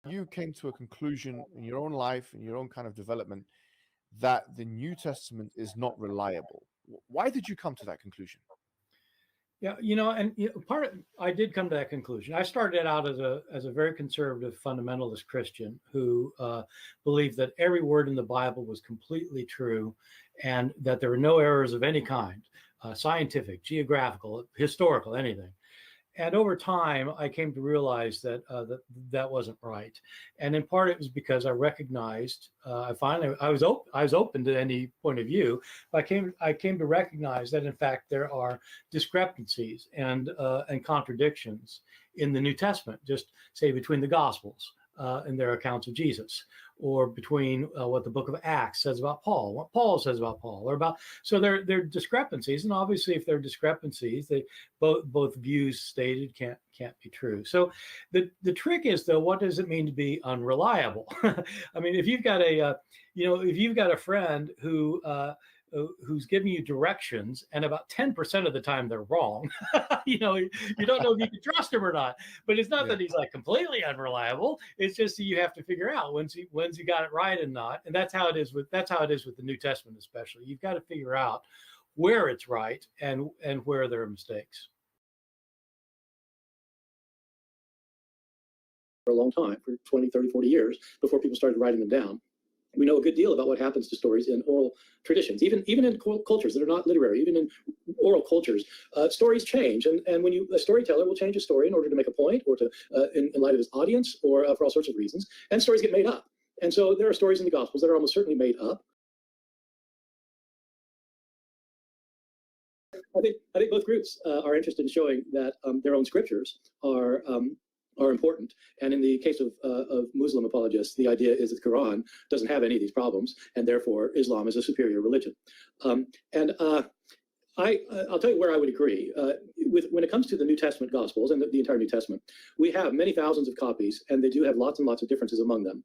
you came to a conclusion in your own life, in your own kind of development, that the New Testament is not reliable. Why did you come to that conclusion? Yeah, I did come to that conclusion. I started out as a very conservative fundamentalist Christian who believed that every word in the Bible was completely true, and that there were no errors of any kind, scientific, geographical, historical, anything. And over time, I came to realize that that wasn't right, and in part it was because I recognized I was open to any point of view. But I came to recognize that in fact there are discrepancies and contradictions in the New Testament. Just say between the Gospels and their accounts of Jesus, or between what the book of Acts says about Paul, what Paul says about Paul, or about, so there are discrepancies, and obviously if there are discrepancies, they both views stated can't be true. So the trick is, though, what does it mean to be unreliable? I mean, if you've got a friend who's giving you directions, and about 10% of the time they're wrong, you don't know if you can trust him or not. But it's not that he's like completely unreliable. It's just that you have to figure out when's he got it right and not. And that's how it is with the New Testament, especially. You've got to figure out where it's right and where there are mistakes. For a long time, for 20, 30, 40 years, before people started writing them down. We know a good deal about what happens to stories in oral traditions, even in cultures that are not literary, even in oral cultures. Stories change, and when a storyteller will change a story in order to make a point, or to in light of his audience, or for all sorts of reasons, and stories get made up. And so there are stories in the Gospels that are almost certainly made up. I think both groups are interested in showing that their own scriptures are important. And in the case of Muslim apologists, the idea is that the Quran doesn't have any of these problems, and therefore Islam is a superior religion. I'll tell you where I would agree. When it comes to the New Testament Gospels and the entire New Testament, we have many thousands of copies, and they do have lots and lots of differences among them.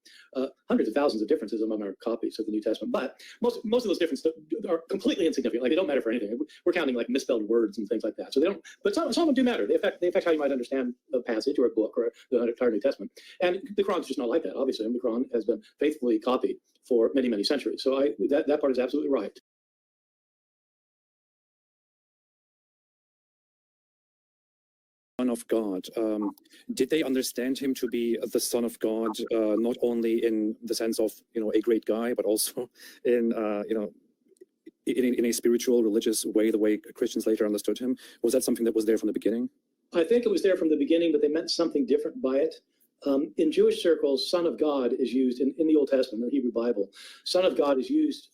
Hundreds of thousands of differences among our copies of the New Testament. But most of those differences are completely insignificant. Like, they don't matter for anything. We're counting like misspelled words and things like that. So they don't. But some of them do matter. They affect how you might understand a passage or a book or the entire New Testament. And the Quran's just not like that. Obviously, and the Quran has been faithfully copied for many, many centuries. So that part is absolutely right. Son of God. Did they understand him to be the Son of God, not only in the sense of a great guy, but also in in a spiritual, religious way, the way Christians later understood him? Was that something that was there from the beginning? I think it was there from the beginning, but they meant something different by it. In Jewish circles, Son of God is used in the Old Testament, the Hebrew Bible. Son of God is used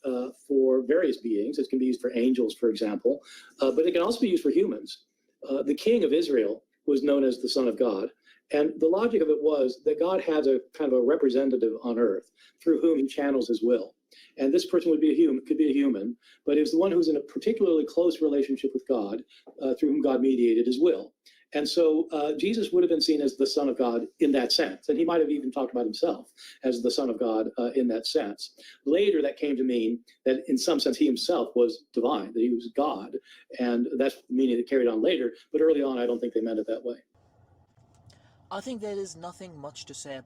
for various beings. It can be used for angels, for example, but it can also be used for humans. The king of Israel was known as the Son of God. And the logic of it was that God has a kind of a representative on earth through whom he channels his will. And this person could be a human, but it was the one who's in a particularly close relationship with God, through whom God mediated his will. And so Jesus would have been seen as the Son of God in that sense. And he might have even talked about himself as the Son of God in that sense. Later, that came to mean that in some sense he himself was divine, that he was God. And that's the meaning that carried on later. But early on, I don't think they meant it that way. I think there is nothing much to say